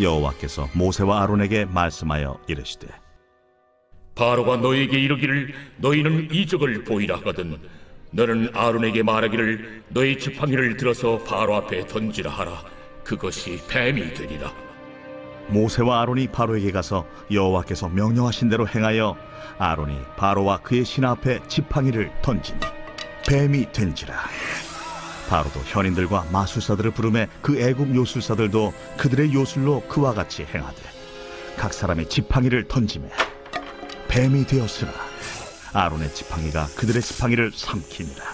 여호와께서 모세와 아론에게 말씀하여 이르시되 바로가 너에게 이르기를 너희는 이적을 보이라 하거든 너는 아론에게 말하기를 너희 지팡이를 들어서 바로 앞에 던지라 하라. 그것이 뱀이 되리라. 모세와 아론이 바로에게 가서 여호와께서 명령하신 대로 행하여 아론이 바로와 그의 신하 앞에 지팡이를 던지니 뱀이 된지라. 바로도 현인들과 마술사들을 부르매 그 애굽 요술사들도 그들의 요술로 그와 같이 행하되 각 사람의 지팡이를 던지매 뱀이 되었으나 아론의 지팡이가 그들의 지팡이를 삼키니라.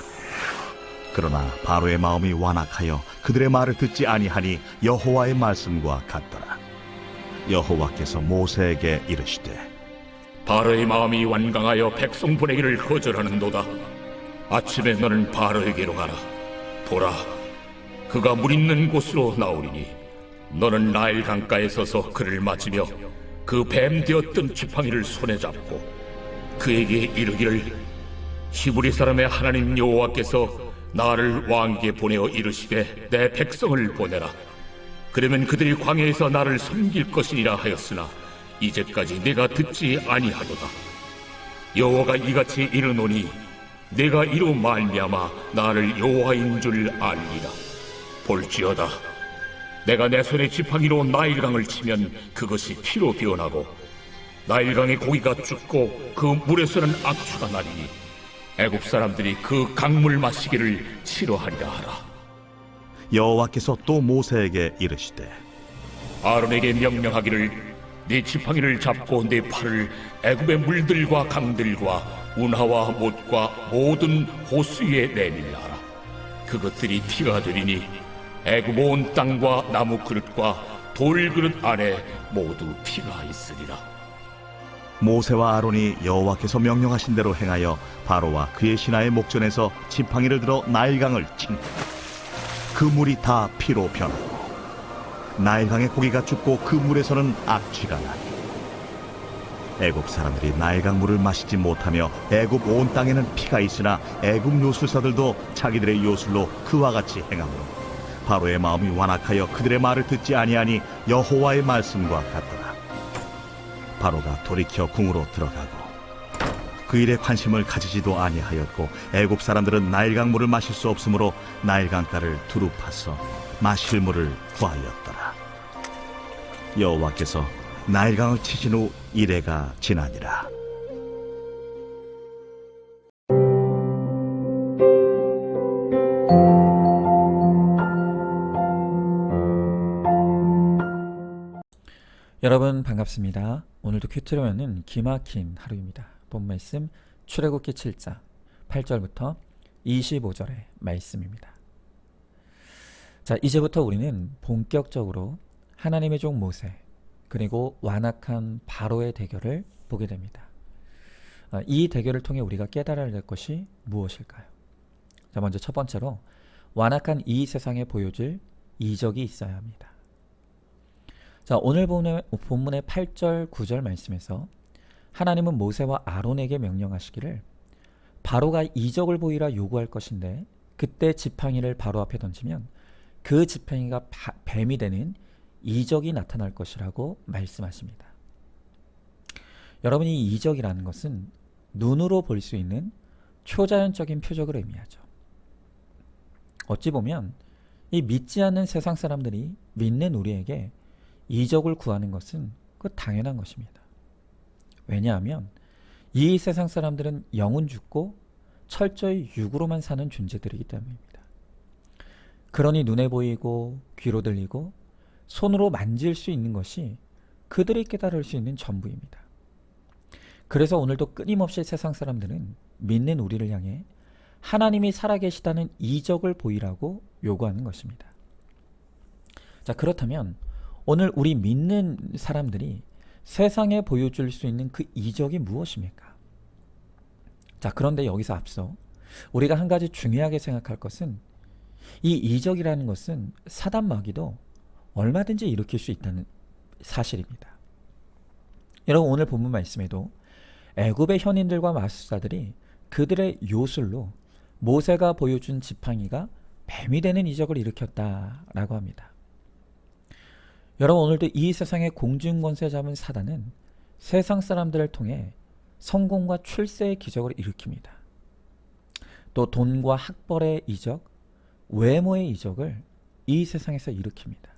그러나 바로의 마음이 완악하여 그들의 말을 듣지 아니하니 여호와의 말씀과 같더라. 여호와께서 모세에게 이르시되 바로의 마음이 완강하여 백성 보내기를 거절하는도다. 아침에 너는 바로에게로 가라. 보라, 그가 물 있는 곳으로 나오리니 너는 나일 강가에 서서 그를 맞으며 그 뱀 되었던 지팡이를 손에 잡고 그에게 이르기를 히브리 사람의 하나님 여호와께서 나를 왕에게 보내어 이르시되 내 백성을 보내라. 그러면 그들이 광야에서 나를 섬길 것이니라 하였으나 이제까지 내가 듣지 아니하도다. 여호와가 이같이 이르노니 내가 이로 말미암아 나를 여호와인 줄 알리라. 볼지어다, 내가 내 손에 지팡이로 나일강을 치면 그것이 피로 변하고 나일강의 고기가 죽고 그 물에서는 악취가 나리니 애굽 사람들이 그 강물 마시기를 싫어하리라 하라. 여호와께서 또 모세에게 이르시되 아론에게 명령하기를 네 지팡이를 잡고 네 팔을 애굽의 물들과 강들과 운하와 못과 모든 호수 위에 내밀라 하라. 그것들이 피가 되리니 애굽 온 땅과 나무 그릇과 돌 그릇 안에 모두 피가 있으리라. 모세와 아론이 여호와께서 명령하신 대로 행하여 바로와 그의 신하의 목전에서 지팡이를 들어 나일강을 친 그 물이 다 피로 변하고 나일강의 고기가 죽고 그 물에서는 악취가 나니 애굽 사람들이 나일강 물을 마시지 못하며 애굽 온 땅에는 피가 있으나 애굽 요술사들도 자기들의 요술로 그와 같이 행하므로 바로의 마음이 완악하여 그들의 말을 듣지 아니하니 여호와의 말씀과 같더라. 바로가 돌이켜 궁으로 들어가고 그 일에 관심을 가지지도 아니하였고 애굽 사람들은 나일강 물을 마실 수 없으므로 나일강가를 두루 파서 마실 물을 구하였더라. 여호와께서 나일강을 치신 후 이레가 지나니라. 여러분 반갑습니다. 오늘도 큐트로면은 기막힌 하루입니다. 본 말씀 출애굽기 7장 8절부터 25절의 말씀입니다. 자, 이제부터 우리는 본격적으로 하나님의 종 모세 그리고 완악한 바로의 대결을 보게 됩니다. 이 대결을 통해 우리가 깨달아야 될 것이 무엇일까요? 자, 먼저 첫 번째로 완악한 이 세상에 보여줄 이적이 있어야 합니다. 자, 오늘 본문의 8절, 9절 말씀에서 하나님은 모세와 아론에게 명령하시기를 바로가 이적을 보이라 요구할 것인데 그때 지팡이를 바로 앞에 던지면 그 지팡이가 뱀이 되는 이적이 나타날 것이라고 말씀하십니다. 여러분, 이 이적이라는 것은 눈으로 볼 수 있는 초자연적인 표적을 의미하죠. 어찌 보면 이 믿지 않는 세상 사람들이 믿는 우리에게 이적을 구하는 것은 그 당연한 것입니다. 왜냐하면 이 세상 사람들은 영은 죽고 철저히 육으로만 사는 존재들이기 때문입니다. 그러니 눈에 보이고 귀로 들리고 손으로 만질 수 있는 것이 그들이 깨달을 수 있는 전부입니다. 그래서 오늘도 끊임없이 세상 사람들은 믿는 우리를 향해 하나님이 살아계시다는 이적을 보이라고 요구하는 것입니다. 자, 그렇다면 오늘 우리 믿는 사람들이 세상에 보여줄 수 있는 그 이적이 무엇입니까? 자, 그런데 여기서 앞서 우리가 한 가지 중요하게 생각할 것은 이 이적이라는 것은 사단 마귀도 얼마든지 일으킬 수 있다는 사실입니다. 여러분, 오늘 본문 말씀에도 애굽의 현인들과 마술사들이 그들의 요술로 모세가 보여준 지팡이가 뱀이 되는 이적을 일으켰다라고 합니다. 여러분, 오늘도 이 세상의 공중권세 잡은 사단은 세상 사람들을 통해 성공과 출세의 기적을 일으킵니다. 또 돈과 학벌의 이적, 외모의 이적을 이 세상에서 일으킵니다.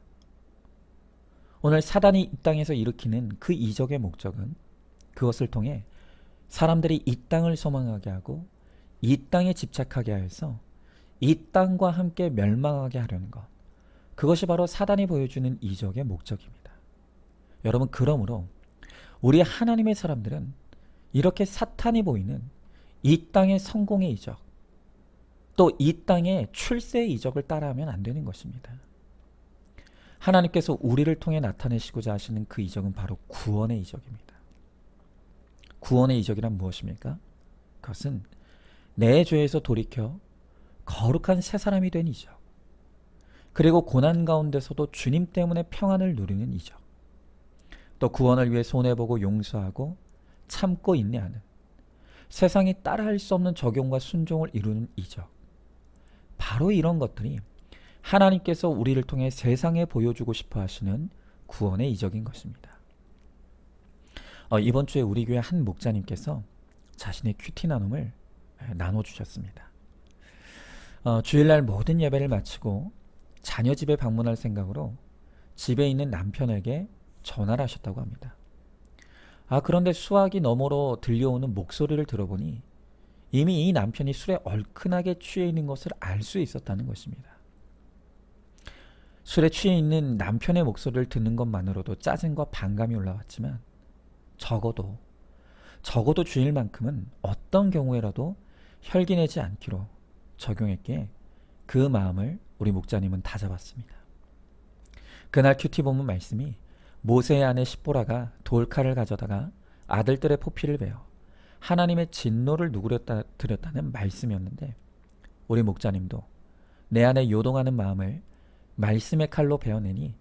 오늘 사단이 이 땅에서 일으키는 그 이적의 목적은 그것을 통해 사람들이 이 땅을 소망하게 하고 이 땅에 집착하게 하여서 이 땅과 함께 멸망하게 하려는 것. 그것이 바로 사단이 보여주는 이적의 목적입니다. 여러분, 그러므로 우리 하나님의 사람들은 이렇게 사탄이 보이는 이 땅의 성공의 이적, 또 이 땅의 출세의 이적을 따라하면 안 되는 것입니다. 하나님께서 우리를 통해 나타내시고자 하시는 그 이적은 바로 구원의 이적입니다. 구원의 이적이란 무엇입니까? 그것은 내 죄에서 돌이켜 거룩한 새 사람이 된 이적, 그리고 고난 가운데서도 주님 때문에 평안을 누리는 이적, 또 구원을 위해 손해보고 용서하고 참고 인내하는, 세상이 따라할 수 없는 적용과 순종을 이루는 이적, 바로 이런 것들이 하나님께서 우리를 통해 세상에 보여주고 싶어 하시는 구원의 이적인 것입니다. 이번 주에 우리 교회 한 목자님께서 자신의 큐티 나눔을 나눠주셨습니다. 주일날 모든 예배를 마치고 자녀 집에 방문할 생각으로 집에 있는 남편에게 전화를 하셨다고 합니다. 그런데 수화기 너머로 들려오는 목소리를 들어보니 이미 이 남편이 술에 얼큰하게 취해 있는 것을 알 수 있었다는 것입니다. 술에 취해 있는 남편의 목소리를 듣는 것만으로도 짜증과 반감이 올라왔지만 적어도 주일만큼은 어떤 경우에라도 혈기 내지 않기로 적용했기에 그 마음을 우리 목자님은 다잡았습니다. 그날 큐티 본문 말씀이 모세의 아내 십보라가 돌칼을 가져다가 아들들의 포피를 베어 하나님의 진노를 누그러뜨렸다는 말씀이었는데, 우리 목자님도 내 안에 요동하는 마음을 말씀의 칼로 베어내니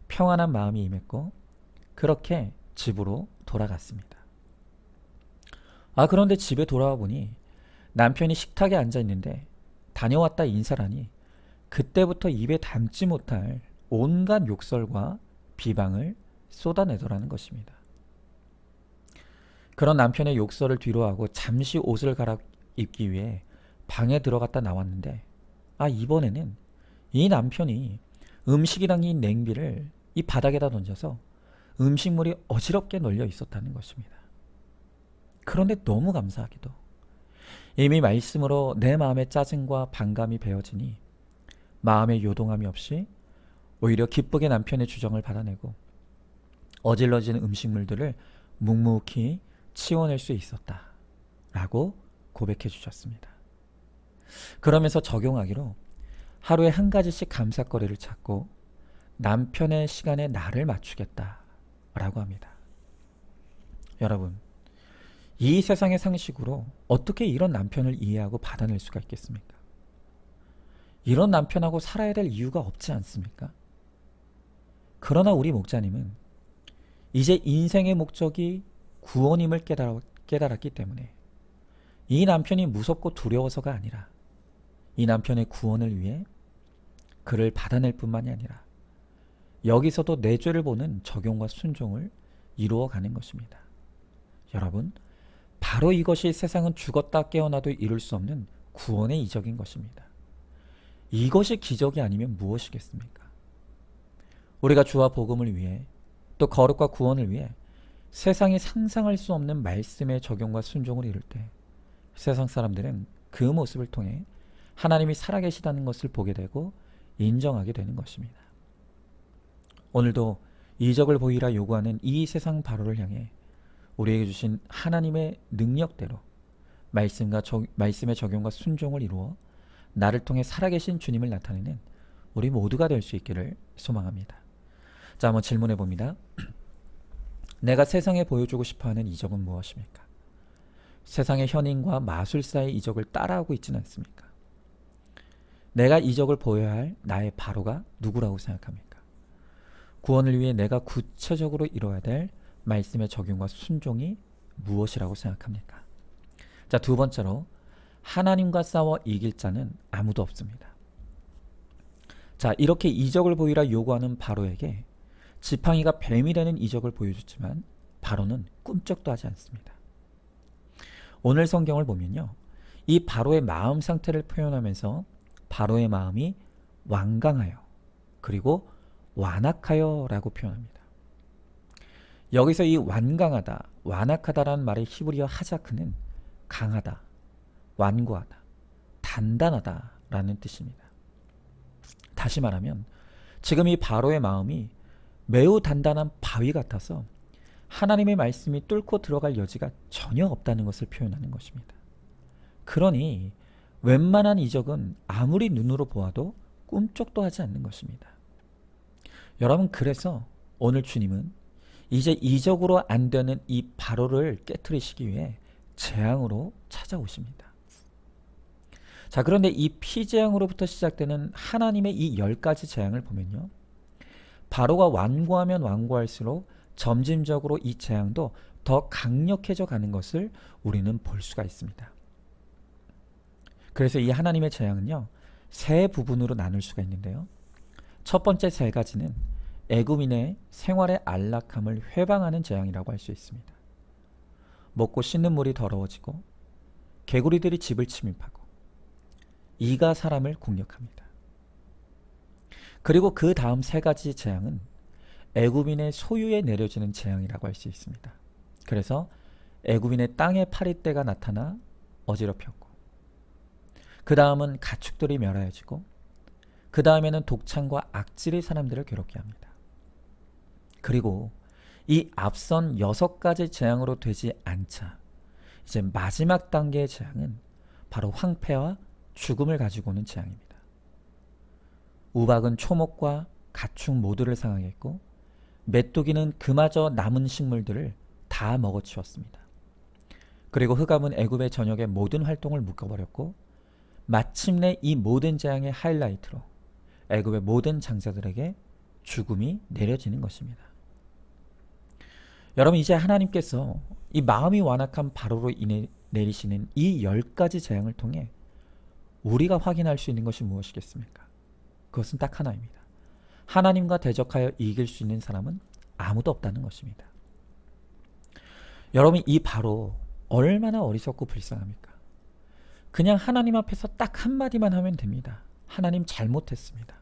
평안한 마음이 임했고 그렇게 집으로 돌아갔습니다. 그런데 집에 돌아와 보니 남편이 식탁에 앉아 있는데 다녀왔다 인사라니 그때부터 입에 담지 못할 온갖 욕설과 비방을 쏟아내더라는 것입니다. 그런 남편의 욕설을 뒤로하고 잠시 옷을 갈아입기 위해 방에 들어갔다 나왔는데 이번에는 이 남편이 음식이 담긴 냉비를 이 바닥에다 던져서 음식물이 어지럽게 널려 있었다는 것입니다. 그런데 너무 감사하게도 이미 말씀으로 내 마음의 짜증과 반감이 베어지니 마음의 요동함이 없이 오히려 기쁘게 남편의 주정을 받아내고 어질러진 음식물들을 묵묵히 치워낼 수 있었다 라고 고백해 주셨습니다. 그러면서 적용하기로 하루에 한 가지씩 감사거리를 찾고 남편의 시간에 나를 맞추겠다 라고 합니다. 여러분, 이 세상의 상식으로 어떻게 이런 남편을 이해하고 받아낼 수가 있겠습니까? 이런 남편하고 살아야 될 이유가 없지 않습니까? 그러나 우리 목자님은 이제 인생의 목적이 구원임을 깨달았기 때문에 이 남편이 무섭고 두려워서가 아니라 이 남편의 구원을 위해 그를 받아낼 뿐만이 아니라 여기서도 내 죄를 보는 적용과 순종을 이루어가는 것입니다. 여러분, 바로 이것이 세상은 죽었다 깨어나도 이룰 수 없는 구원의 이적인 것입니다. 이것이 기적이 아니면 무엇이겠습니까? 우리가 주와 복음을 위해 또 거룩과 구원을 위해 세상이 상상할 수 없는 말씀의 적용과 순종을 이룰 때 세상 사람들은 그 모습을 통해 하나님이 살아계시다는 것을 보게 되고 인정하게 되는 것입니다. 오늘도 이적을 보이라 요구하는 이 세상 바로를 향해 우리에게 주신 하나님의 능력대로 말씀의 적용과 순종을 이루어 나를 통해 살아계신 주님을 나타내는 우리 모두가 될 수 있기를 소망합니다. 자, 한번 질문해 봅니다. 내가 세상에 보여주고 싶어하는 이적은 무엇입니까? 세상의 현인과 마술사의 이적을 따라하고 있지는 않습니까? 내가 이적을 보여야 할 나의 바로가 누구라고 생각합니까? 구원을 위해 내가 구체적으로 이뤄야 될 말씀의 적용과 순종이 무엇이라고 생각합니까? 자, 두 번째로 하나님과 싸워 이길 자는 아무도 없습니다. 자, 이렇게 이적을 보이라 요구하는 바로에게 지팡이가 뱀이 되는 이적을 보여줬지만 바로는 꿈쩍도 하지 않습니다. 오늘 성경을 보면요, 이 바로의 마음 상태를 표현하면서 바로의 마음이 완강하여 그리고 완악하여 라고 표현합니다. 여기서 이 완강하다, 완악하다라는 말의 히브리어 하자크는 강하다, 완고하다, 단단하다 라는 뜻입니다. 다시 말하면 지금 이 바로의 마음이 매우 단단한 바위 같아서 하나님의 말씀이 뚫고 들어갈 여지가 전혀 없다는 것을 표현하는 것입니다. 그러니 웬만한 이적은 아무리 눈으로 보아도 꿈쩍도 하지 않는 것입니다. 여러분, 그래서 오늘 주님은 이제 이적으로 안 되는 이 바로를 깨트리시기 위해 재앙으로 찾아오십니다. 자, 그런데 이 피재앙으로부터 시작되는 하나님의 이 10가지 재앙을 보면요, 바로가 완고하면 완고할수록 점진적으로 이 재앙도 더 강력해져 가는 것을 우리는 볼 수가 있습니다. 그래서 이 하나님의 재앙은요, 세 부분으로 나눌 수가 있는데요. 첫 번째 세 가지는 애굽인의 생활의 안락함을 회방하는 재앙이라고 할 수 있습니다. 먹고 씻는 물이 더러워지고 개구리들이 집을 침입하고 이가 사람을 공격합니다. 그리고 그 다음 세 가지 재앙은 애굽인의 소유에 내려지는 재앙이라고 할 수 있습니다. 그래서 애굽인의 땅에 파리떼가 나타나 어지럽혔고, 그 다음은 가축들이 멸하여지고, 그 다음에는 독창과 악질이 사람들을 괴롭게 합니다. 그리고 이 앞선 6가지 재앙으로 되지 않자 이제 마지막 단계의 재앙은 바로 황폐와 죽음을 가지고 오는 재앙입니다. 우박은 초목과 가축 모두를 상하겠고, 메뚜기는 그마저 남은 식물들을 다 먹어치웠습니다. 그리고 흑암은 애굽의 전역의 모든 활동을 묶어버렸고, 마침내 이 모든 재앙의 하이라이트로 애굽의 모든 장자들에게 죽음이 내려지는 것입니다. 여러분, 이제 하나님께서 이 마음이 완악한 바로로 인해 내리시는 이 10가지 재앙을 통해 우리가 확인할 수 있는 것이 무엇이겠습니까? 그것은 딱 하나입니다. 하나님과 대적하여 이길 수 있는 사람은 아무도 없다는 것입니다. 여러분, 이 바로 얼마나 어리석고 불쌍합니까? 그냥 하나님 앞에서 딱 한마디만 하면 됩니다. 하나님 잘못했습니다.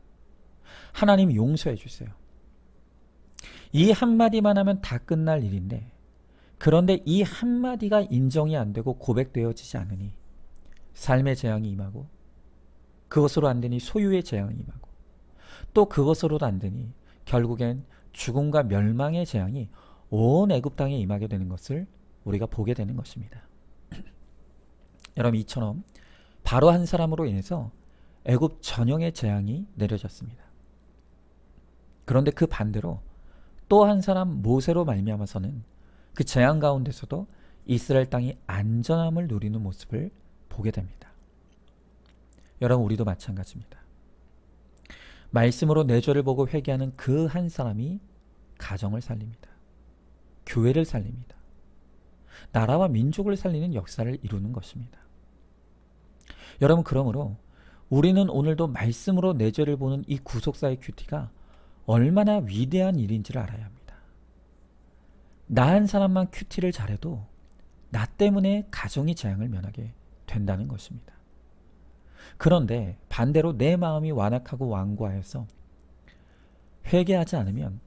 하나님 용서해 주세요. 이 한마디만 하면 다 끝날 일인데, 그런데 이 한마디가 인정이 안 되고 고백되어지지 않으니 삶의 재앙이 임하고, 그것으로 안 되니 소유의 재앙이 임하고, 또 그것으로도 안 되니 결국엔 죽음과 멸망의 재앙이 온 애굽 땅에 임하게 되는 것을 우리가 보게 되는 것입니다. 여러분, 이처럼 바로 한 사람으로 인해서 애굽 전역의 재앙이 내려졌습니다. 그런데 그 반대로 또 한 사람 모세로 말미암아서는 그 재앙 가운데서도 이스라엘 땅이 안전함을 누리는 모습을 보게 됩니다. 여러분, 우리도 마찬가지입니다. 말씀으로 내 죄를 보고 회개하는 그 한 사람이 가정을 살립니다. 교회를 살립니다. 나라와 민족을 살리는 역사를 이루는 것입니다. 여러분, 그러므로 우리는 오늘도 말씀으로 내 죄를 보는 이 구속사의 큐티가 얼마나 위대한 일인지를 알아야 합니다. 나 한 사람만 큐티를 잘해도 나 때문에 가정이 재앙을 면하게 된다는 것입니다. 그런데 반대로 내 마음이 완악하고 완고하여서 회개하지 않으면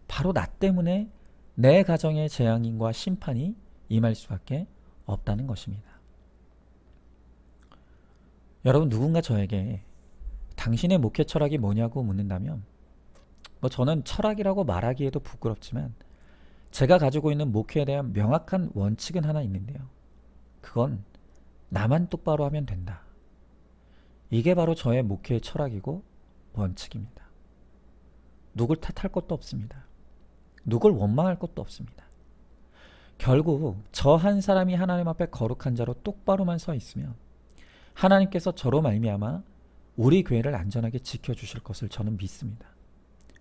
바로 나 때문에 내 가정의 재앙인과 심판이 임할 수밖에 없다는 것입니다. 여러분, 누군가 저에게 당신의 목회 철학이 뭐냐고 묻는다면 저는 철학이라고 말하기에도 부끄럽지만 제가 가지고 있는 목회에 대한 명확한 원칙은 하나 있는데요. 그건 나만 똑바로 하면 된다. 이게 바로 저의 목회의 철학이고 원칙입니다. 누굴 탓할 것도 없습니다. 누굴 원망할 것도 없습니다. 결국 저 한 사람이 하나님 앞에 거룩한 자로 똑바로만 서 있으면 하나님께서 저로 말미암아 우리 교회를 안전하게 지켜주실 것을 저는 믿습니다.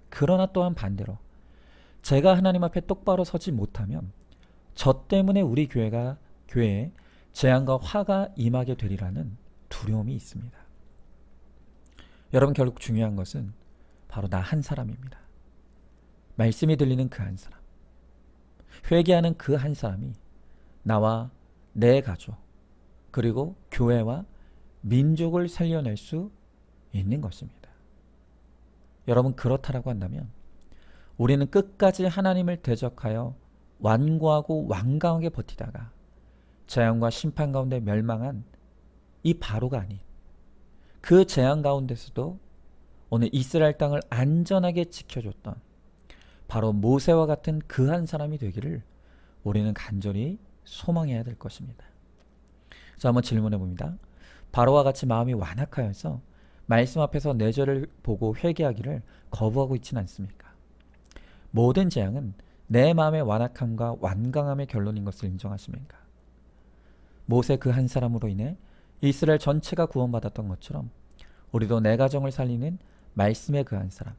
그러나 또한 반대로 제가 하나님 앞에 똑바로 서지 못하면 저 때문에 우리 교회에 재앙과 화가 임하게 되리라는 두려움이 있습니다. 여러분, 결국 중요한 것은 바로 나 한 사람입니다. 말씀이 들리는 그 한 사람, 회개하는 그 한 사람이 나와 내 가족, 그리고 교회와 민족을 살려낼 수 있는 것입니다. 여러분, 그렇다라고 한다면 우리는 끝까지 하나님을 대적하여 완고하고 완강하게 버티다가 재앙과 심판 가운데 멸망한 이 바로가 아닌 그 재앙 가운데서도 오늘 이스라엘 땅을 안전하게 지켜줬던 바로 모세와 같은 그 한 사람이 되기를 우리는 간절히 소망해야 될 것입니다. 자, 한번 질문해 봅니다. 바로와 같이 마음이 완악하여서 말씀 앞에서 내 죄를 보고 회개하기를 거부하고 있지는 않습니까? 모든 재앙은 내 마음의 완악함과 완강함의 결론인 것을 인정하십니까? 모세 그 한 사람으로 인해 이스라엘 전체가 구원받았던 것처럼 우리도 내 가정을 살리는 말씀의 그 한 사람,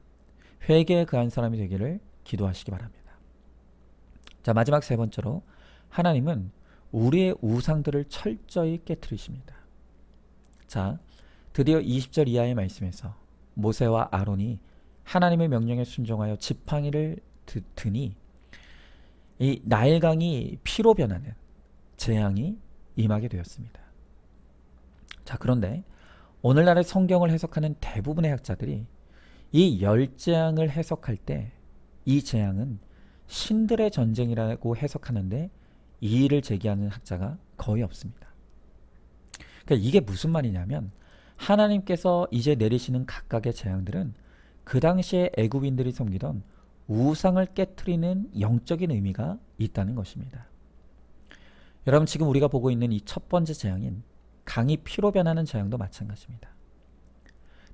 회개의 그 한 사람이 되기를 기도하시기 바랍니다. 자, 마지막 세 번째로 하나님은 우리의 우상들을 철저히 깨트리십니다. 자, 드디어 20절 이하의 말씀에서 모세와 아론이 하나님의 명령에 순종하여 지팡이를 드니 이 나일강이 피로 변하는 재앙이 임하게 되었습니다. 자, 그런데 오늘날의 성경을 해석하는 대부분의 학자들이 이 열재앙을 해석할 때 이 재앙은 신들의 전쟁이라고 해석하는데 이의를 제기하는 학자가 거의 없습니다. 그러니까 이게 무슨 말이냐면 하나님께서 이제 내리시는 각각의 재앙들은 그 당시에 애굽인들이 섬기던 우상을 깨트리는 영적인 의미가 있다는 것입니다. 여러분, 지금 우리가 보고 있는 이 첫 번째 재앙인 강이 피로 변하는 재앙도 마찬가지입니다.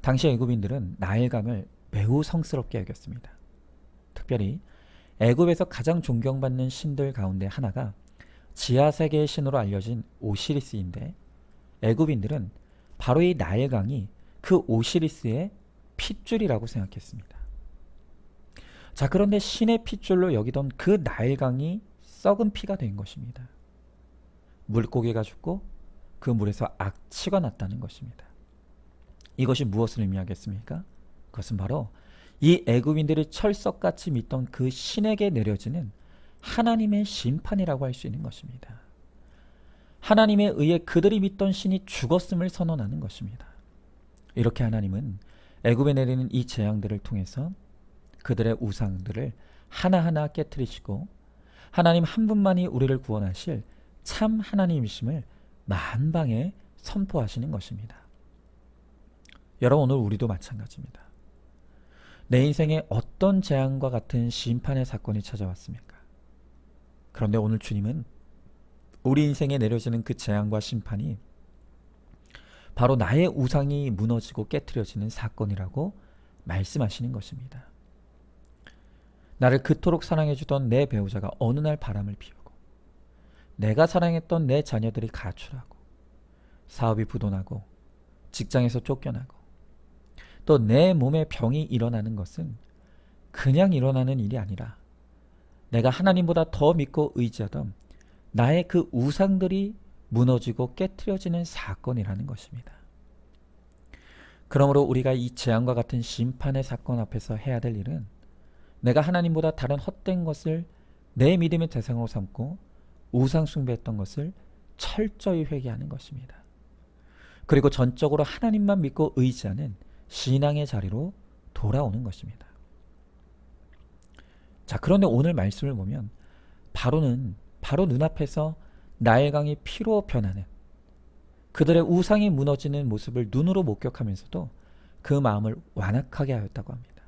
당시 애굽인들은 나일강을 매우 성스럽게 여겼습니다. 특별히 애굽에서 가장 존경받는 신들 가운데 하나가 지하세계의 신으로 알려진 오시리스인데 애굽인들은 바로 이 나일강이 그 오시리스의 핏줄이라고 생각했습니다. 자, 그런데 신의 핏줄로 여기던 그 나일강이 썩은 피가 된 것입니다. 물고기가 죽고 그 물에서 악취가 났다는 것입니다. 이것이 무엇을 의미하겠습니까? 그것은 바로 이 애굽인들이 철석같이 믿던 그 신에게 내려지는 하나님의 심판이라고 할 수 있는 것입니다. 하나님에 의해 그들이 믿던 신이 죽었음을 선언하는 것입니다. 이렇게 하나님은 애굽에 내리는 이 재앙들을 통해서 그들의 우상들을 하나하나 깨트리시고 하나님 한 분만이 우리를 구원하실 참 하나님이심을 만방에 선포하시는 것입니다. 여러분, 오늘 우리도 마찬가지입니다. 내 인생에 어떤 재앙과 같은 심판의 사건이 찾아왔습니까? 그런데 오늘 주님은 우리 인생에 내려지는 그 재앙과 심판이 바로 나의 우상이 무너지고 깨트려지는 사건이라고 말씀하시는 것입니다. 나를 그토록 사랑해주던 내 배우자가 어느 날 바람을 피우고 내가 사랑했던 내 자녀들이 가출하고 사업이 부도나고 직장에서 쫓겨나고 또 내 몸에 병이 일어나는 것은 그냥 일어나는 일이 아니라 내가 하나님보다 더 믿고 의지하던 나의 그 우상들이 무너지고 깨트려지는 사건이라는 것입니다. 그러므로 우리가 이 재앙과 같은 심판의 사건 앞에서 해야 될 일은 내가 하나님보다 다른 헛된 것을 내 믿음의 대상으로 삼고 우상 숭배했던 것을 철저히 회개하는 것입니다. 그리고 전적으로 하나님만 믿고 의지하는 신앙의 자리로 돌아오는 것입니다. 자, 그런데 오늘 말씀을 보면 바로는 바로 눈앞에서 나일강이 피로 변하는 그들의 우상이 무너지는 모습을 눈으로 목격하면서도 그 마음을 완악하게 하였다고 합니다.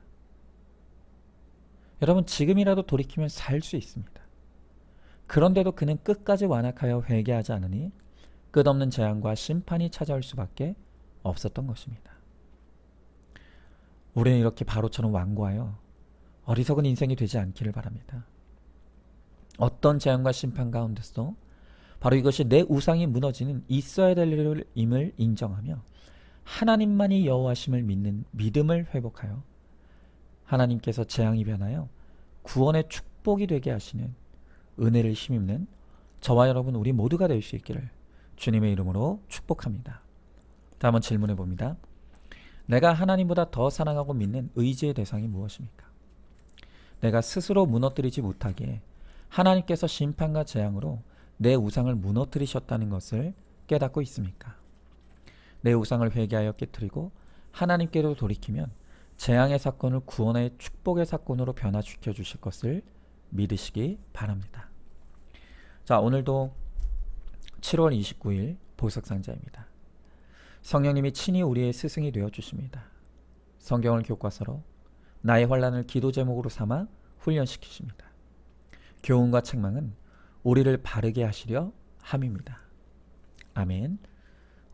여러분, 지금이라도 돌이키면 살 수 있습니다. 그런데도 그는 끝까지 완악하여 회개하지 않으니 끝없는 재앙과 심판이 찾아올 수밖에 없었던 것입니다. 우리는 이렇게 바로처럼 완고하여 어리석은 인생이 되지 않기를 바랍니다. 어떤 재앙과 심판 가운데서도 바로 이것이 내 우상이 무너지는 있어야 될 일임을 인정하며 하나님만이 여호와심을 믿는 믿음을 회복하여 하나님께서 재앙이 변하여 구원의 축복이 되게 하시는 은혜를 힘입는 저와 여러분 우리 모두가 될 수 있기를 주님의 이름으로 축복합니다. 다음은 질문해 봅니다. 내가 하나님보다 더 사랑하고 믿는 의지의 대상이 무엇입니까? 내가 스스로 무너뜨리지 못하게 하나님께서 심판과 재앙으로 내 우상을 무너뜨리셨다는 것을 깨닫고 있습니까? 내 우상을 회개하여 깨뜨리고 하나님께로 돌이키면 재앙의 사건을 구원의 축복의 사건으로 변화시켜 주실 것을 믿으시기 바랍니다. 자, 오늘도 7월 29일 보석상자입니다. 성령님이 친히 우리의 스승이 되어 주십니다. 성경을 교과서로 나의 환난을 기도 제목으로 삼아 훈련시키십니다. 교훈과 책망은 우리를 바르게 하시려 함입니다. 아멘.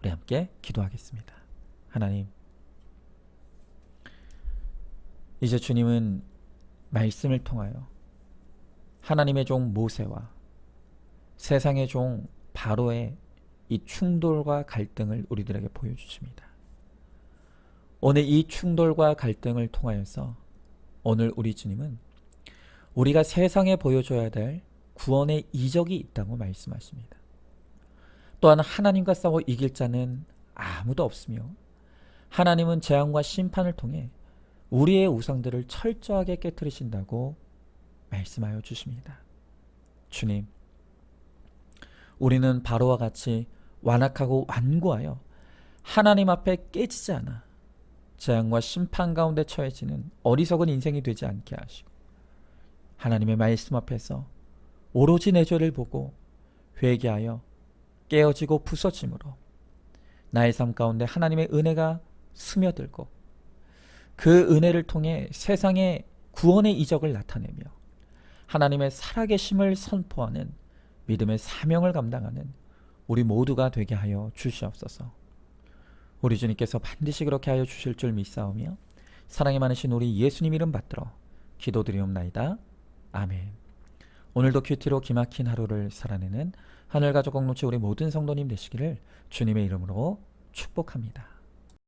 우리 함께 기도하겠습니다. 하나님, 이제 주님은 말씀을 통하여 하나님의 종 모세와 세상의 종 바로의 이 충돌과 갈등을 우리들에게 보여주십니다. 오늘 이 충돌과 갈등을 통하여서 오늘 우리 주님은 우리가 세상에 보여줘야 될 구원의 이적이 있다고 말씀하십니다. 또한 하나님과 싸워 이길 자는 아무도 없으며 하나님은 재앙과 심판을 통해 우리의 우상들을 철저하게 깨뜨리신다고 말씀하여 주십니다. 주님, 우리는 바로와 같이 완악하고 완고하여 하나님 앞에 깨지지 않아 재앙과 심판 가운데 처해지는 어리석은 인생이 되지 않게 하시고 하나님의 말씀 앞에서 오로지 내 죄를 보고 회개하여 깨어지고 부서짐으로 나의 삶 가운데 하나님의 은혜가 스며들고 그 은혜를 통해 세상에 구원의 이적을 나타내며 하나님의 살아계심을 선포하는 믿음의 사명을 감당하는 우리 모두가 되게 하여 주시옵소서. 우리 주님께서 반드시 그렇게 하여 주실 줄 믿사오며 사랑이 많으신 우리 예수님 이름 받들어 기도드리옵나이다. 아멘. 오늘도 큐티로 기막힌 하루를 살아내는 하늘가족 공동체 우리 모든 성도님 되시기를 주님의 이름으로 축복합니다.